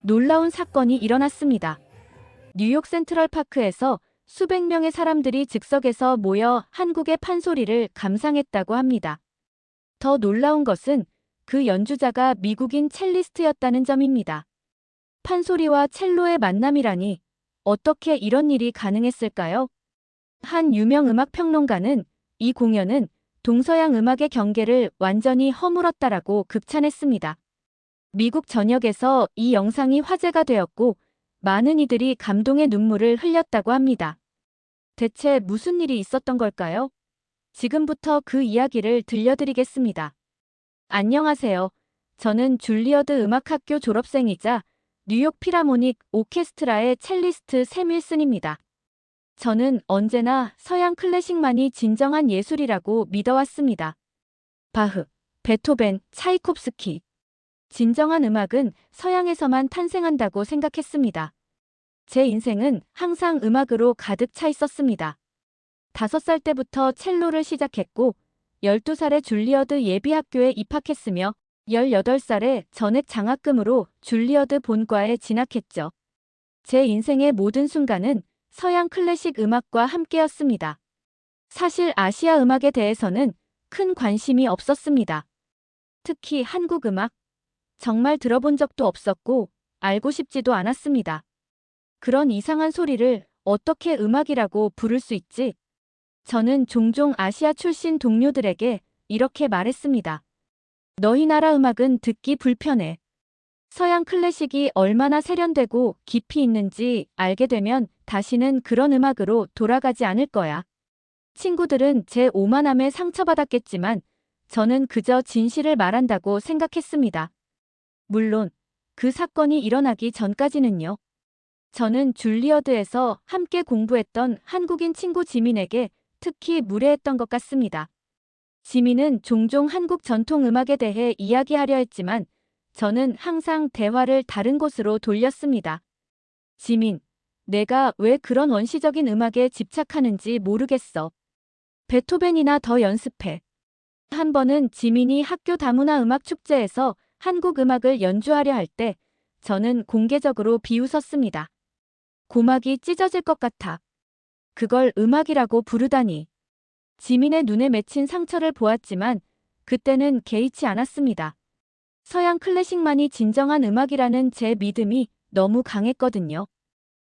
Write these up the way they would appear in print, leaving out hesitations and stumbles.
놀라운 사건이 일어났습니다. 뉴욕 센트럴파크에서 수백 명의 사람들이 즉석에서 모여 한국의 판소리를 감상했다고 합니다. 더 놀라운 것은 그 연주자가 미국인 첼리스트였다는 점입니다. 판소리와 첼로의 만남이라니 어떻게 이런 일이 가능했을까요? 한 유명 음악 평론가는 이 공연은 동서양 음악의 경계를 완전히 허물었다라고 극찬했습니다. 미국 전역에서 이 영상이 화제가 되었고 많은 이들이 감동의 눈물을 흘렸다고 합니다. 대체 무슨 일이 있었던 걸까요? 지금부터 그 이야기를 들려드리겠습니다. 안녕하세요. 저는 줄리어드 음악학교 졸업생이자 뉴욕 필하모닉 오케스트라의 첼리스트 샘 윌슨입니다. 저는 언제나 서양 클래식만이 진정한 예술이라고 믿어왔습니다. 바흐, 베토벤, 차이콥스키. 진정한 음악은 서양에서만 탄생한다고 생각했습니다. 제 인생은 항상 음악으로 가득 차 있었습니다. 5살 때부터 첼로를 시작했고 12살에 줄리어드 예비학교에 입학했으며 18살에 전액 장학금으로 줄리어드 본과에 진학했죠. 제 인생의 모든 순간은 서양 클래식 음악과 함께였습니다. 사실 아시아 음악에 대해서는 큰 관심이 없었습니다. 특히 한국 음악, 정말 들어본 적도 없었고 알고 싶지도 않았습니다. 그런 이상한 소리를 어떻게 음악이라고 부를 수 있지? 저는 종종 아시아 출신 동료들에게 이렇게 말했습니다. 너희 나라 음악은 듣기 불편해. 서양 클래식이 얼마나 세련되고 깊이 있는지 알게 되면 다시는 그런 음악으로 돌아가지 않을 거야. 친구들은 제 오만함에 상처받았겠지만 저는 그저 진실을 말한다고 생각했습니다. 물론 그 사건이 일어나기 전까지는요. 저는 줄리어드에서 함께 공부했던 한국인 친구 지민에게 특히 무례했던 것 같습니다. 지민은 종종 한국 전통 음악에 대해 이야기하려 했지만 저는 항상 대화를 다른 곳으로 돌렸습니다. 지민, 내가 왜 그런 원시적인 음악에 집착하는지 모르겠어. 베토벤이나 더 연습해. 한 번은 지민이 학교 다문화 음악 축제에서 한국 음악을 연주하려 할 때 저는 공개적으로 비웃었습니다. 고막이 찢어질 것 같아. 그걸 음악이라고 부르다니. 지민의 눈에 맺힌 상처를 보았지만 그때는 개의치 않았습니다. 서양 클래식만이 진정한 음악이라는 제 믿음이 너무 강했거든요.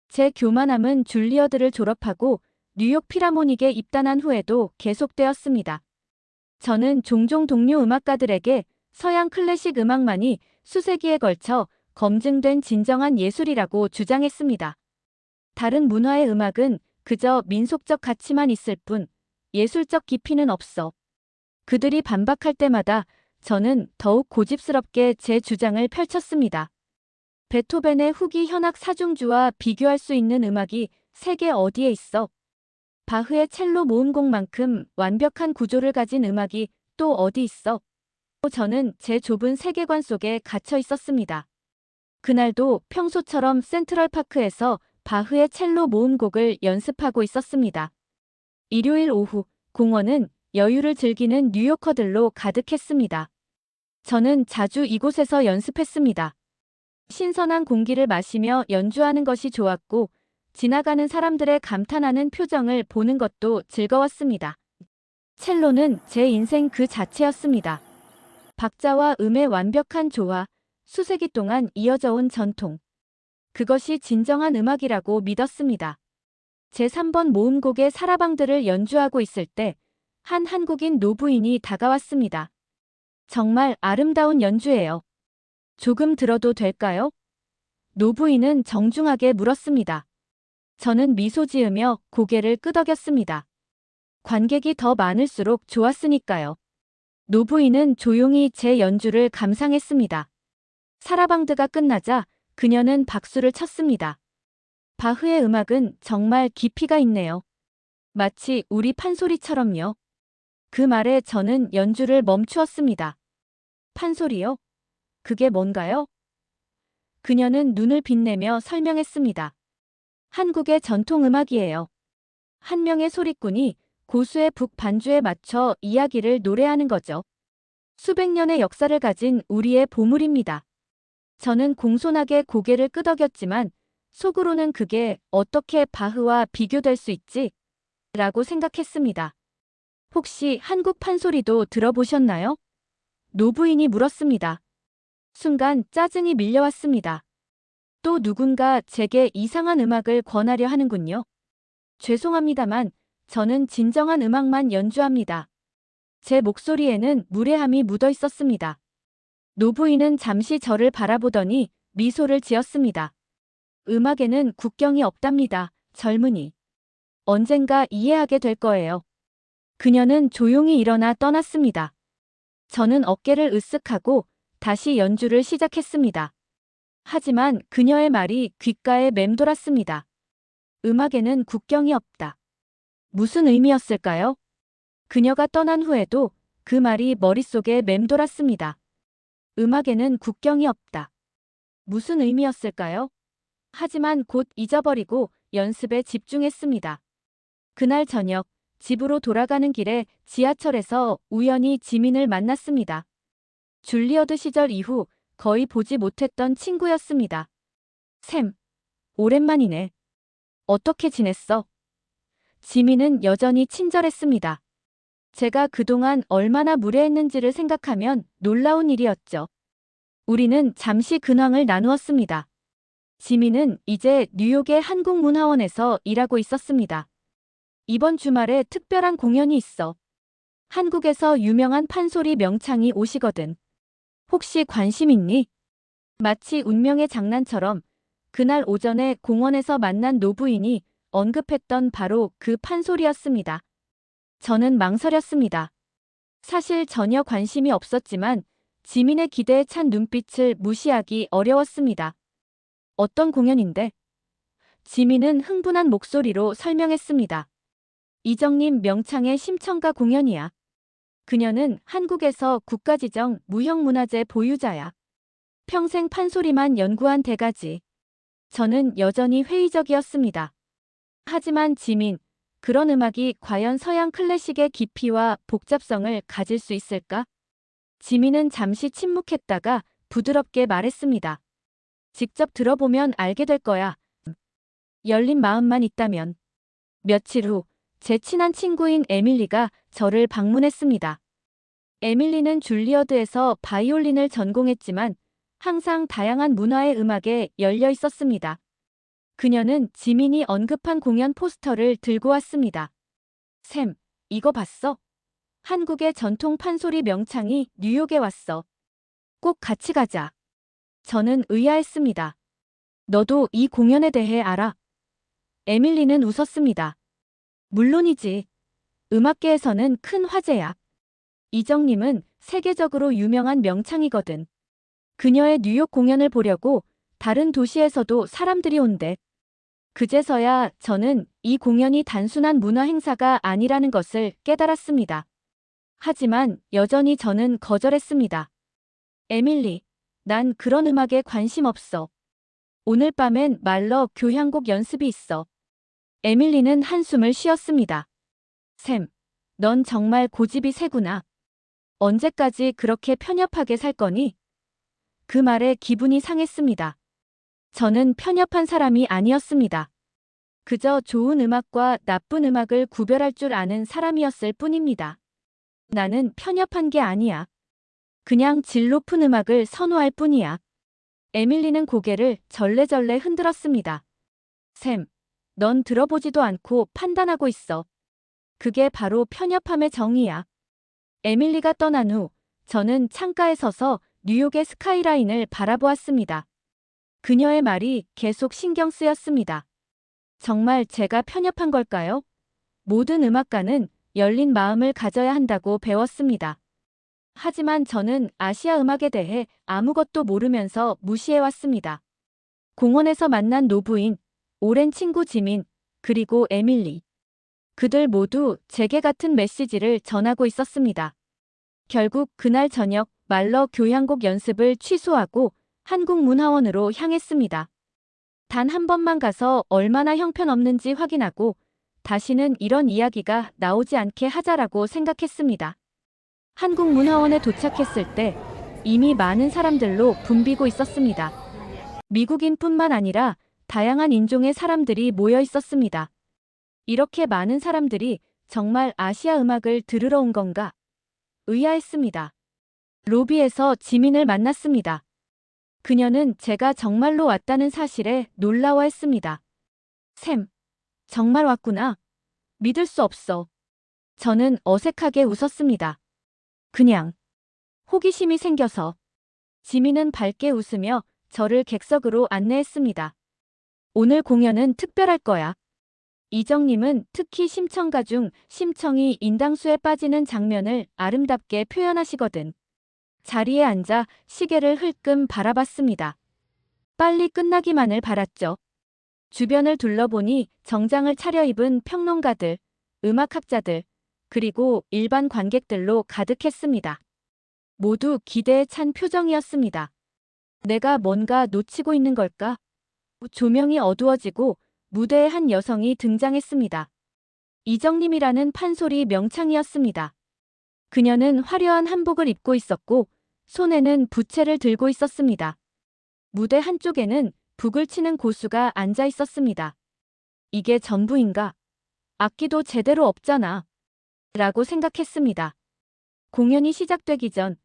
제 교만함은 줄리어드를 졸업하고 뉴욕 필하모닉에 입단한 후에도 계속되었습니다. 저는 종종 동료 음악가들에게 서양 클래식 음악만이 수세기에 걸쳐 검증된 진정한 예술이라고 주장했습니다. 다른 문화의 음악은 그저 민속적 가치만 있을 뿐 예술적 깊이는 없어. 그들이 반박할 때마다 저는 더욱 고집스럽게 제 주장을 펼쳤습니다. 베토벤의 후기 현악 사중주와 비교할 수 있는 음악이 세계 어디에 있어? 바흐의 첼로 모음곡만큼 완벽한 구조를 가진 음악이 또 어디 있어? 저는 제 좁은 세계관 속에 갇혀 있었습니다. 그날도 평소처럼 센트럴파크에서 바흐의 첼로 모음곡을 연습하고 있었습니다. 일요일 오후, 공원은 여유를 즐기는 뉴요커들로 가득했습니다. 저는 자주 이곳에서 연습했습니다. 신선한 공기를 마시며 연주하는 것이 좋았고, 지나가는 사람들의 감탄하는 표정을 보는 것도 즐거웠습니다. 첼로는 제 인생 그 자체였습니다. 박자와 음의 완벽한 조화, 수세기 동안 이어져 온 전통. 그것이 진정한 음악이라고 믿었습니다. 제3번 모음곡의 사라방들을 연주하고 있을 때 한 한국인 노부인이 다가왔습니다. 정말 아름다운 연주예요. 조금 들어도 될까요? 노부인은 정중하게 물었습니다. 저는 미소 지으며 고개를 끄덕였습니다. 관객이 더 많을수록 좋았으니까요. 노부인은 조용히 제 연주를 감상했습니다. 사라방드가 끝나자 그녀는 박수를 쳤습니다. 바흐의 음악은 정말 깊이가 있네요. 마치 우리 판소리처럼요. 그 말에 저는 연주를 멈추었습니다. 판소리요? 그게 뭔가요? 그녀는 눈을 빛내며 설명했습니다. 한국의 전통음악이에요. 한 명의 소리꾼이 고수의 북 반주에 맞춰 이야기를 노래하는 거죠. 수백 년의 역사를 가진 우리의 보물입니다. 저는 공손하게 고개를 끄덕였지만 속으로는 그게 어떻게 바흐와 비교될 수 있지? 라고 생각했습니다. 혹시 한국 판소리도 들어보셨나요? 노부인이 물었습니다. 순간 짜증이 밀려왔습니다. 또 누군가 제게 이상한 음악을 권하려 하는군요. 죄송합니다만 저는 진정한 음악만 연주합니다. 제 목소리에는 무례함이 묻어 있었습니다. 노부인은 잠시 저를 바라보더니 미소를 지었습니다. 음악에는 국경이 없답니다, 젊은이. 언젠가 이해하게 될 거예요. 그녀는 조용히 일어나 떠났습니다. 저는 어깨를 으쓱하고 다시 연주를 시작했습니다. 하지만 그녀의 말이 귓가에 맴돌았습니다. 음악에는 국경이 없다. 무슨 의미였을까요? 그녀가 떠난 후에도 그 말이 머릿속에 맴돌았습니다. 음악에는 국경이 없다. 무슨 의미였을까요? 하지만 곧 잊어버리고 연습에 집중했습니다. 그날 저녁, 집으로 돌아가는 길에 지하철에서 우연히 지민을 만났습니다. 줄리어드 시절 이후 거의 보지 못했던 친구였습니다. 샘, 오랜만이네. 어떻게 지냈어? 지민은 여전히 친절했습니다. 제가 그동안 얼마나 무례했는지를 생각하면 놀라운 일이었죠. 우리는 잠시 근황을 나누었습니다. 지민은 이제 뉴욕의 한국문화원에서 일하고 있었습니다. 이번 주말에 특별한 공연이 있어. 한국에서 유명한 판소리 명창이 오시거든. 혹시 관심 있니? 마치 운명의 장난처럼 그날 오전에 공원에서 만난 노부인이 언급했던 바로 그 판소리였습니다. 저는 망설였습니다. 사실 전혀 관심이 없었지만 지민의 기대에 찬 눈빛을 무시하기 어려웠습니다. 어떤 공연인데? 지민은 흥분한 목소리로 설명했습니다. 이정님 명창의 심청가 공연이야. 그녀는 한국에서 국가지정 무형문화재 보유자야. 평생 판소리만 연구한 대가지. 저는 여전히 회의적이었습니다. 하지만 지민, 그런 음악이 과연 서양 클래식의 깊이와 복잡성을 가질 수 있을까? 지민은 잠시 침묵했다가 부드럽게 말했습니다. 직접 들어보면 알게 될 거야. 열린 마음만 있다면. 며칠 후, 제 친한 친구인 에밀리가 저를 방문했습니다. 에밀리는 줄리어드에서 바이올린을 전공했지만 항상 다양한 문화의 음악에 열려 있었습니다. 그녀는 지민이 언급한 공연 포스터를 들고 왔습니다. 샘, 이거 봤어? 한국의 전통 판소리 명창이 뉴욕에 왔어. 꼭 같이 가자. 저는 의아했습니다. 너도 이 공연에 대해 알아? 에밀리는 웃었습니다. 물론이지. 음악계에서는 큰 화제야. 이정님은 세계적으로 유명한 명창이거든. 그녀의 뉴욕 공연을 보려고 다른 도시에서도 사람들이 온대. 그제서야 저는 이 공연이 단순한 문화 행사가 아니라는 것을 깨달았습니다. 하지만 여전히 저는 거절했습니다. 에밀리, 난 그런 음악에 관심 없어. 오늘 밤엔 말러 교향곡 연습이 있어. 에밀리는 한숨을 쉬었습니다. 샘, 넌 정말 고집이 세구나. 언제까지 그렇게 편협하게 살 거니? 그 말에 기분이 상했습니다. 저는 편협한 사람이 아니었습니다. 그저 좋은 음악과 나쁜 음악을 구별할 줄 아는 사람이었을 뿐입니다. 나는 편협한 게 아니야. 그냥 질 높은 음악을 선호할 뿐이야. 에밀리는 고개를 절레절레 흔들었습니다. 샘, 넌 들어보지도 않고 판단하고 있어. 그게 바로 편협함의 정의야. 에밀리가 떠난 후 저는 창가에 서서 뉴욕의 스카이라인을 바라보았습니다. 그녀의 말이 계속 신경 쓰였습니다. 정말 제가 편협한 걸까요? 모든 음악가는 열린 마음을 가져야 한다고 배웠습니다. 하지만 저는 아시아 음악에 대해 아무것도 모르면서 무시해왔습니다. 공원에서 만난 노부인, 오랜 친구 지민, 그리고 에밀리. 그들 모두 제게 같은 메시지를 전하고 있었습니다. 결국 그날 저녁 말러 교향곡 연습을 취소하고 한국문화원으로 향했습니다. 단 한 번만 가서 얼마나 형편없는지 확인하고 다시는 이런 이야기가 나오지 않게 하자라고 생각했습니다. 한국문화원에 도착했을 때 이미 많은 사람들로 붐비고 있었습니다. 미국인뿐만 아니라 다양한 인종의 사람들이 모여 있었습니다. 이렇게 많은 사람들이 정말 아시아 음악을 들으러 온 건가? 의아했습니다. 로비에서 지민을 만났습니다. 그녀는 제가 정말로 왔다는 사실에 놀라워했습니다. 샘, 정말 왔구나. 믿을 수 없어. 저는 어색하게 웃었습니다. 그냥 호기심이 생겨서. 지민은 밝게 웃으며 저를 객석으로 안내했습니다. 오늘 공연은 특별할 거야. 이정님은 특히 심청가 중 심청이 인당수에 빠지는 장면을 아름답게 표현하시거든. 자리에 앉아 시계를 흘끔 바라봤습니다. 빨리 끝나기만을 바랐죠. 주변을 둘러보니 정장을 차려입은 평론가들, 음악학자들, 그리고 일반 관객들로 가득했습니다. 모두 기대에 찬 표정이었습니다. 내가 뭔가 놓치고 있는 걸까? 조명이 어두워지고 무대에 한 여성이 등장했습니다. 이정님이라는 판소리 명창이었습니다. 그녀는 화려한 한복을 입고 있었고 손에는 부채를 들고 있었습니다. 무대 한쪽에는 북을 치는 고수가 앉아 있었습니다. 이게 전부인가? 악기도 제대로 없잖아. 라고 생각했습니다. 공연이 시작되기 전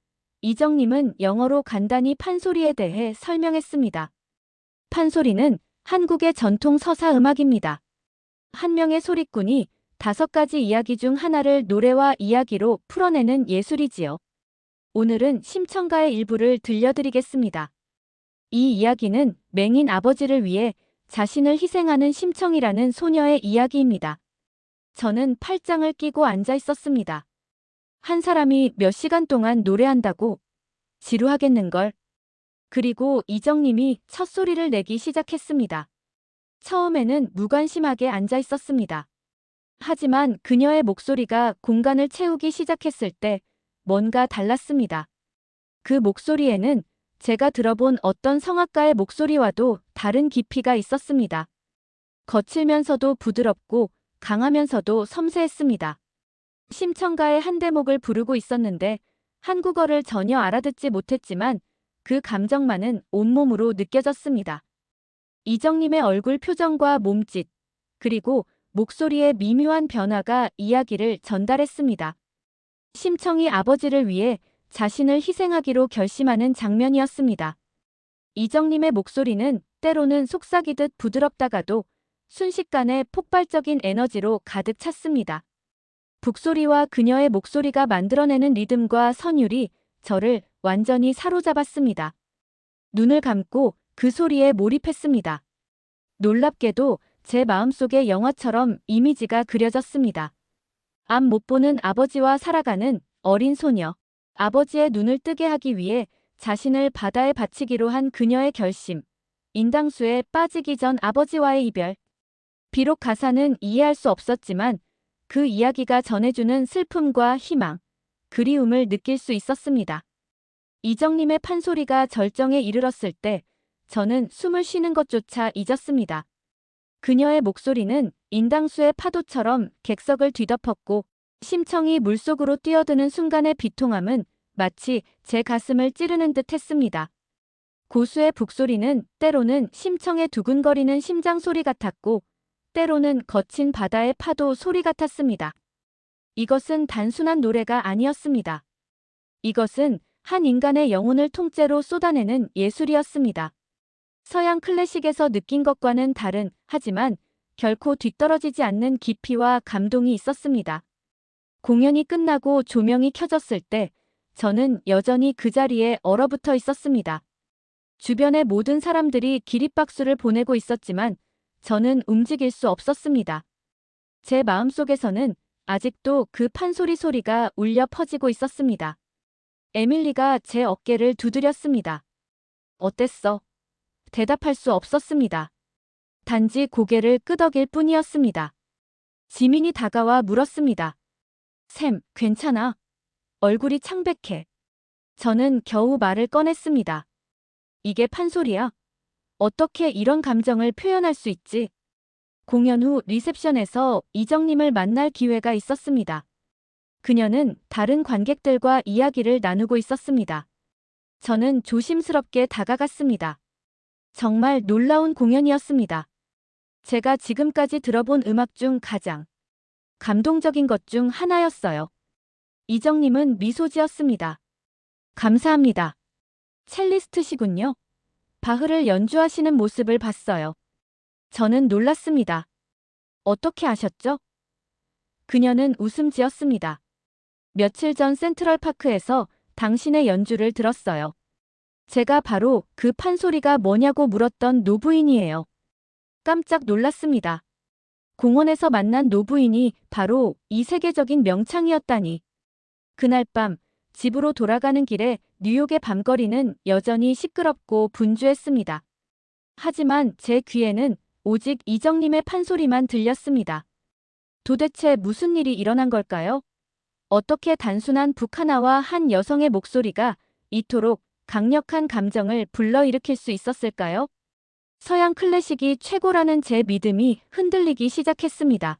이정님은 영어로 간단히 판소리에 대해 설명했습니다. 판소리는 한국의 전통 서사 음악입니다. 한 명의 소리꾼이 5가지 이야기 중 하나를 노래와 이야기로 풀어내는 예술이지요. 오늘은 심청가의 일부를 들려드리겠습니다. 이 이야기는 맹인 아버지를 위해 자신을 희생하는 심청이라는 소녀의 이야기입니다. 저는 팔짱을 끼고 앉아 있었습니다. 한 사람이 몇 시간 동안 노래한다고? 지루하겠는걸. 그리고 이정님이 첫 소리를 내기 시작했습니다. 처음에는 무관심하게 앉아 있었습니다. 하지만 그녀의 목소리가 공간을 채우기 시작했을 때 뭔가 달랐습니다. 그 목소리에는 제가 들어본 어떤 성악가의 목소리와도 다른 깊이가 있었습니다. 거칠면서도 부드럽고 강하면서도 섬세했습니다. 심청가의 한 대목을 부르고 있었는데 한국어를 전혀 알아듣지 못했지만 그 감정만은 온몸으로 느껴졌습니다. 이정님의 얼굴 표정과 몸짓, 그리고 목소리의 미묘한 변화가 이야기를 전달했습니다. 심청이 아버지를 위해 자신을 희생하기로 결심하는 장면이었습니다. 이정님의 목소리는 때로는 속삭이듯 부드럽다가도 순식간에 폭발적인 에너지로 가득 찼습니다. 북소리와 그녀의 목소리가 만들어내는 리듬과 선율이 저를 완전히 사로잡았습니다. 눈을 감고 그 소리에 몰입했습니다. 놀랍게도 제 마음속에 영화처럼 이미지가 그려졌습니다. 앞 못 보는 아버지와 살아가는 어린 소녀. 아버지의 눈을 뜨게 하기 위해 자신을 바다에 바치기로 한 그녀의 결심. 인당수에 빠지기 전 아버지와의 이별. 비록 가사는 이해할 수 없었지만 그 이야기가 전해주는 슬픔과 희망, 그리움을 느낄 수 있었습니다. 이정님의 판소리가 절정에 이르렀을 때 저는 숨을 쉬는 것조차 잊었습니다. 그녀의 목소리는 인당수의 파도처럼 객석을 뒤덮었고 심청이 물속으로 뛰어드는 순간의 비통함은 마치 제 가슴을 찌르는 듯 했습니다. 고수의 북소리는 때로는 심청의 두근거리는 심장 소리 같았고 때로는 거친 바다의 파도 소리 같았습니다. 이것은 단순한 노래가 아니었습니다. 이것은 한 인간의 영혼을 통째로 쏟아내는 예술이었습니다. 서양 클래식에서 느낀 것과는 다른, 하지만 결코 뒤떨어지지 않는 깊이와 감동이 있었습니다. 공연이 끝나고 조명이 켜졌을 때 저는 여전히 그 자리에 얼어붙어 있었습니다. 주변의 모든 사람들이 기립박수를 보내고 있었지만 저는 움직일 수 없었습니다. 제 마음속에서는 아직도 그 판소리 소리가 울려 퍼지고 있었습니다. 에밀리가 제 어깨를 두드렸습니다. 어땠어? 대답할 수 없었습니다. 단지 고개를 끄덕일 뿐이었습니다. 지민이 다가와 물었습니다. 샘, 괜찮아? 얼굴이 창백해. 저는 겨우 말을 꺼냈습니다. 이게 판소리야? 어떻게 이런 감정을 표현할 수 있지? 공연 후 리셉션에서 이정님을 만날 기회가 있었습니다. 그녀는 다른 관객들과 이야기를 나누고 있었습니다. 저는 조심스럽게 다가갔습니다. 정말 놀라운 공연이었습니다. 제가 지금까지 들어본 음악 중 가장 감동적인 것 중 하나였어요. 이정님은 미소 지었습니다. 감사합니다. 첼리스트시군요. 바흐를 연주하시는 모습을 봤어요. 저는 놀랐습니다. 어떻게 아셨죠? 그녀는 웃음 지었습니다. 며칠 전 센트럴파크에서 당신의 연주를 들었어요. 제가 바로 그 판소리가 뭐냐고 물었던 노부인이에요. 깜짝 놀랐습니다. 공원에서 만난 노부인이 바로 이 세계적인 명창이었다니. 그날 밤 집으로 돌아가는 길에 뉴욕의 밤거리는 여전히 시끄럽고 분주했습니다. 하지만 제 귀에는 오직 이정님의 판소리만 들렸습니다. 도대체 무슨 일이 일어난 걸까요? 어떻게 단순한 북 하나와 한 여성의 목소리가 이토록 강력한 감정을 불러일으킬 수 있었을까요? 서양 클래식이 최고라는 제 믿음이 흔들리기 시작했습니다.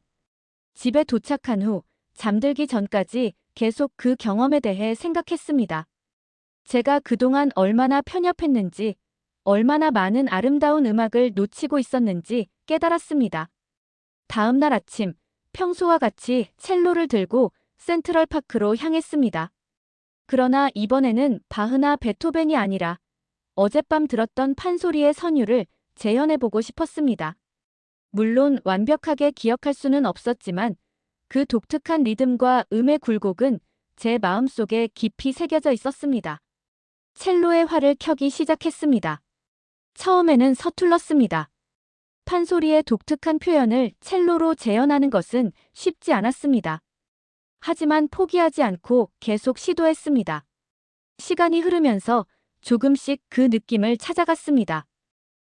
집에 도착한 후 잠들기 전까지 계속 그 경험에 대해 생각했습니다. 제가 그동안 얼마나 편협했는지, 얼마나 많은 아름다운 음악을 놓치고 있었는지 깨달았습니다. 다음 날 아침, 평소와 같이 첼로를 들고 센트럴파크로 향했습니다. 그러나 이번에는 바흐나 베토벤이 아니라 어젯밤 들었던 판소리의 선율을 재현해보고 싶었습니다. 물론 완벽하게 기억할 수는 없었지만 그 독특한 리듬과 음의 굴곡은 제 마음속에 깊이 새겨져 있었습니다. 첼로의 활을 켜기 시작했습니다. 처음에는 서툴렀습니다. 판소리의 독특한 표현을 첼로로 재현하는 것은 쉽지 않았습니다. 하지만 포기하지 않고 계속 시도했습니다. 시간이 흐르면서 조금씩 그 느낌을 찾아갔습니다.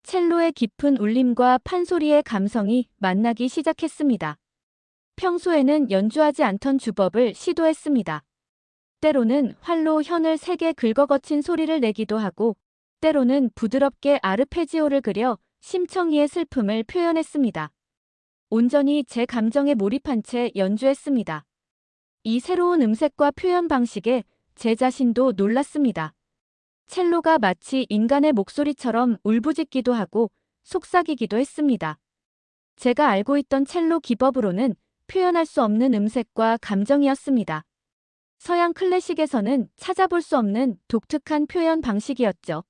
첼로의 깊은 울림과 판소리의 감성이 만나기 시작했습니다. 평소에는 연주하지 않던 주법을 시도했습니다. 때로는 활로 현을 세게 긁어거친 소리를 내기도 하고, 때로는 부드럽게 아르페지오를 그려 심청이의 슬픔을 표현했습니다. 온전히 제 감정에 몰입한 채 연주했습니다. 이 새로운 음색과 표현 방식에 제 자신도 놀랐습니다. 첼로가 마치 인간의 목소리처럼 울부짖기도 하고 속삭이기도 했습니다. 제가 알고 있던 첼로 기법으로는 표현할 수 없는 음색과 감정이었습니다. 서양 클래식에서는 찾아볼 수 없는 독특한 표현 방식이었죠.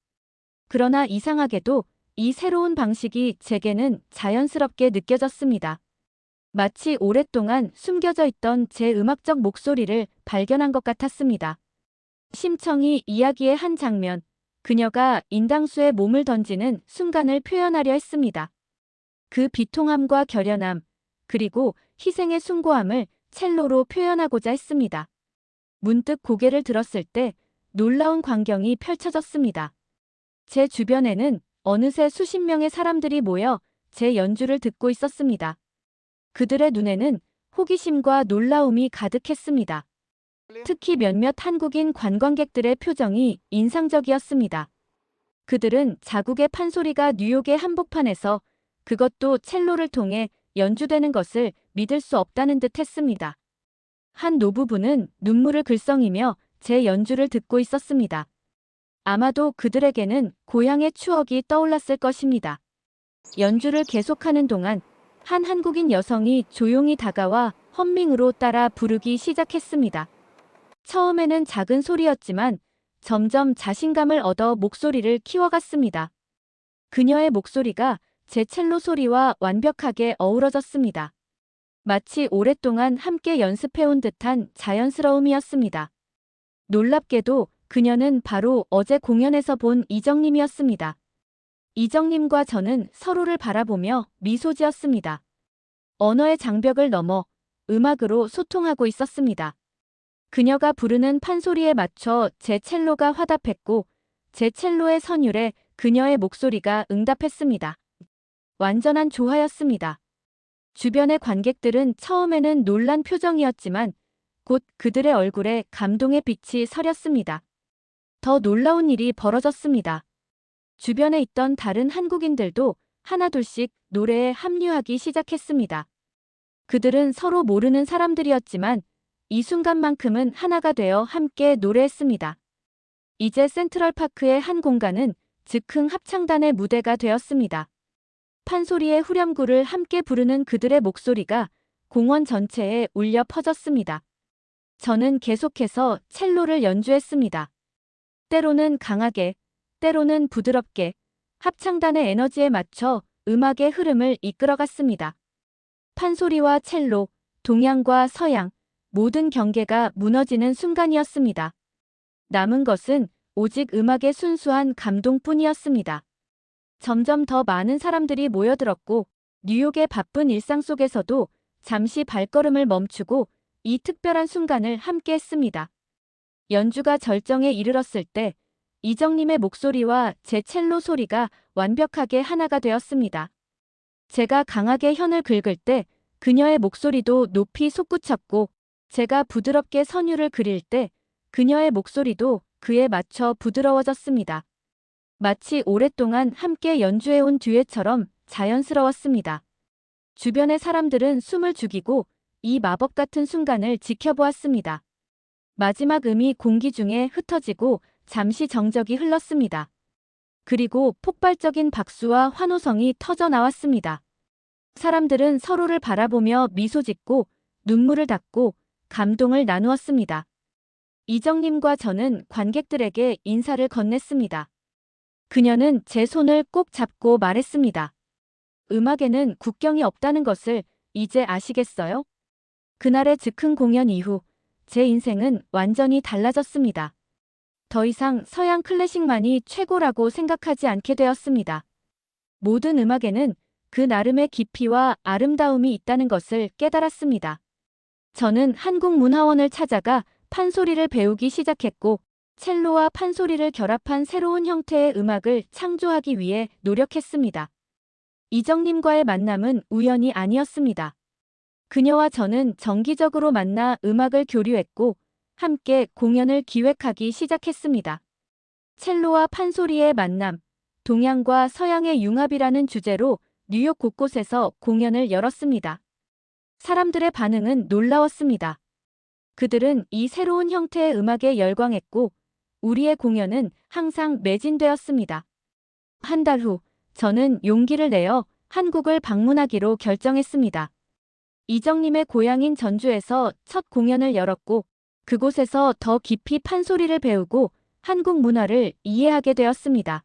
그러나 이상하게도 이 새로운 방식이 제게는 자연스럽게 느껴졌습니다. 마치 오랫동안 숨겨져 있던 제 음악적 목소리를 발견한 것 같았습니다. 심청이 이야기의 한 장면, 그녀가 인당수에 몸을 던지는 순간을 표현하려 했습니다. 그 비통함과 결연함, 그리고 희생의 숭고함을 첼로로 표현하고자 했습니다. 문득 고개를 들었을 때 놀라운 광경이 펼쳐졌습니다. 제 주변에는 어느새 수십 명의 사람들이 모여 제 연주를 듣고 있었습니다. 그들의 눈에는 호기심과 놀라움이 가득했습니다. 특히 몇몇 한국인 관광객들의 표정이 인상적이었습니다. 그들은 자국의 판소리가 뉴욕의 한복판에서, 그것도 첼로를 통해 연주되는 것을 믿을 수 없다는 듯 했습니다. 한 노부부는 눈물을 글썽이며 제 연주를 듣고 있었습니다. 아마도 그들에게는 고향의 추억이 떠올랐을 것입니다. 연주를 계속하는 동안 한 한국인 여성이 조용히 다가와 험밍으로 따라 부르기 시작했습니다. 처음에는 작은 소리였지만 점점 자신감을 얻어 목소리를 키워갔습니다. 그녀의 목소리가 제 첼로 소리와 완벽하게 어우러졌습니다. 마치 오랫동안 함께 연습해온 듯한 자연스러움이었습니다. 놀랍게도 그녀는 바로 어제 공연에서 본 이정님이었습니다. 이정님과 저는 서로를 바라보며 미소 지었습니다. 언어의 장벽을 넘어 음악으로 소통하고 있었습니다. 그녀가 부르는 판소리에 맞춰 제 첼로가 화답했고, 제 첼로의 선율에 그녀의 목소리가 응답했습니다. 완전한 조화였습니다. 주변의 관객들은 처음에는 놀란 표정이었지만 곧 그들의 얼굴에 감동의 빛이 서렸습니다. 더 놀라운 일이 벌어졌습니다. 주변에 있던 다른 한국인들도 하나둘씩 노래에 합류하기 시작했습니다. 그들은 서로 모르는 사람들이었지만 이 순간만큼은 하나가 되어 함께 노래했습니다. 이제 센트럴파크의 한 공간은 즉흥 합창단의 무대가 되었습니다. 판소리의 후렴구를 함께 부르는 그들의 목소리가 공원 전체에 울려 퍼졌습니다. 저는 계속해서 첼로를 연주했습니다. 때로는 강하게, 때로는 부드럽게 합창단의 에너지에 맞춰 음악의 흐름을 이끌어갔습니다. 판소리와 첼로, 동양과 서양, 모든 경계가 무너지는 순간이었습니다. 남은 것은 오직 음악의 순수한 감동뿐이었습니다. 점점 더 많은 사람들이 모여들었고, 뉴욕의 바쁜 일상 속에서도 잠시 발걸음을 멈추고 이 특별한 순간을 함께 했습니다. 연주가 절정에 이르렀을 때 이정님의 목소리와 제 첼로 소리가 완벽하게 하나가 되었습니다. 제가 강하게 현을 긁을 때 그녀의 목소리도 높이 솟구쳤고, 제가 부드럽게 선율을 그릴 때 그녀의 목소리도 그에 맞춰 부드러워졌습니다. 마치 오랫동안 함께 연주해온 듀엣처럼 자연스러웠습니다. 주변의 사람들은 숨을 죽이고 이 마법 같은 순간을 지켜보았습니다. 마지막 음이 공기 중에 흩어지고 잠시 정적이 흘렀습니다. 그리고 폭발적인 박수와 환호성이 터져 나왔습니다. 사람들은 서로를 바라보며 미소 짓고 눈물을 닦고 감동을 나누었습니다. 이정님과 저는 관객들에게 인사를 건넸습니다. 그녀는 제 손을 꼭 잡고 말했습니다. 음악에는 국경이 없다는 것을 이제 아시겠어요? 그날의 즉흥 공연 이후 제 인생은 완전히 달라졌습니다. 더 이상 서양 클래식만이 최고라고 생각하지 않게 되었습니다. 모든 음악에는 그 나름의 깊이와 아름다움이 있다는 것을 깨달았습니다. 저는 한국문화원을 찾아가 판소리를 배우기 시작했고, 첼로와 판소리를 결합한 새로운 형태의 음악을 창조하기 위해 노력했습니다. 이정님과의 만남은 우연이 아니었습니다. 그녀와 저는 정기적으로 만나 음악을 교류했고, 함께 공연을 기획하기 시작했습니다. 첼로와 판소리의 만남, 동양과 서양의 융합이라는 주제로 뉴욕 곳곳에서 공연을 열었습니다. 사람들의 반응은 놀라웠습니다. 그들은 이 새로운 형태의 음악에 열광했고, 우리의 공연은 항상 매진되었습니다. 한 달 후, 저는 용기를 내어 한국을 방문하기로 결정했습니다. 이정님의 고향인 전주에서 첫 공연을 열었고, 그곳에서 더 깊이 판소리를 배우고 한국 문화를 이해하게 되었습니다.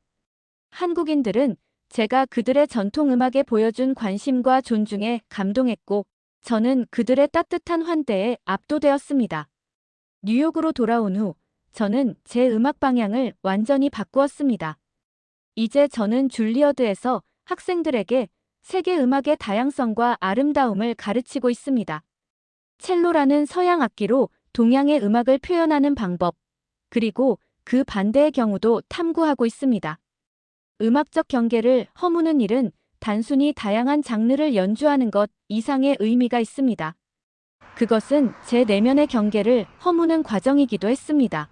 한국인들은 제가 그들의 전통 음악에 보여준 관심과 존중에 감동했고, 저는 그들의 따뜻한 환대에 압도되었습니다. 뉴욕으로 돌아온 후 저는 제 음악 방향을 완전히 바꾸었습니다. 이제 저는 줄리어드에서 학생들에게 세계 음악의 다양성과 아름다움을 가르치고 있습니다. 첼로라는 서양 악기로 동양의 음악을 표현하는 방법, 그리고 그 반대의 경우도 탐구하고 있습니다. 음악적 경계를 허무는 일은 단순히 다양한 장르를 연주하는 것 이상의 의미가 있습니다. 그것은 제 내면의 경계를 허무는 과정이기도 했습니다.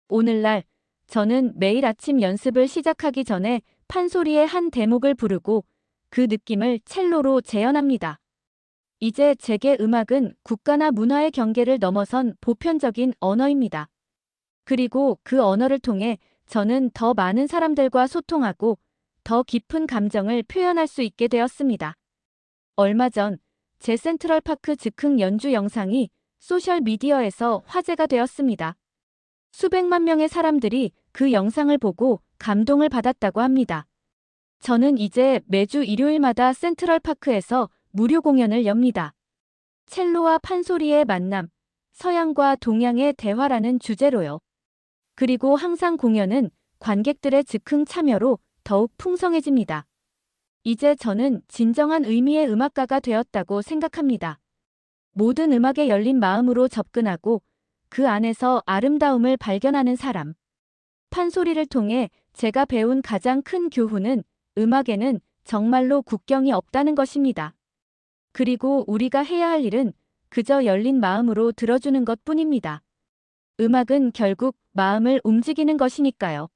오늘날 저는 매일 아침 연습을 시작하기 전에 판소리의 한 대목을 부르고 그 느낌을 첼로로 재현합니다. 이제 제게 음악은 국가나 문화의 경계를 넘어선 보편적인 언어입니다. 그리고 그 언어를 통해 저는 더 많은 사람들과 소통하고 더 깊은 감정을 표현할 수 있게 되었습니다. 얼마 전 제 센트럴파크 즉흥 연주 영상이 소셜미디어에서 화제가 되었습니다. 수백만 명의 사람들이 그 영상을 보고 감동을 받았다고 합니다. 저는 이제 매주 일요일마다 센트럴파크에서 무료 공연을 엽니다. 첼로와 판소리의 만남, 서양과 동양의 대화라는 주제로요. 그리고 항상 공연은 관객들의 즉흥 참여로 더욱 풍성해집니다. 이제 저는 진정한 의미의 음악가가 되었다고 생각합니다. 모든 음악에 열린 마음으로 접근하고 그 안에서 아름다움을 발견하는 사람. 판소리를 통해 제가 배운 가장 큰 교훈은 음악에는 정말로 국경이 없다는 것입니다. 그리고 우리가 해야 할 일은 그저 열린 마음으로 들어주는 것뿐입니다. 음악은 결국 마음을 움직이는 것이니까요.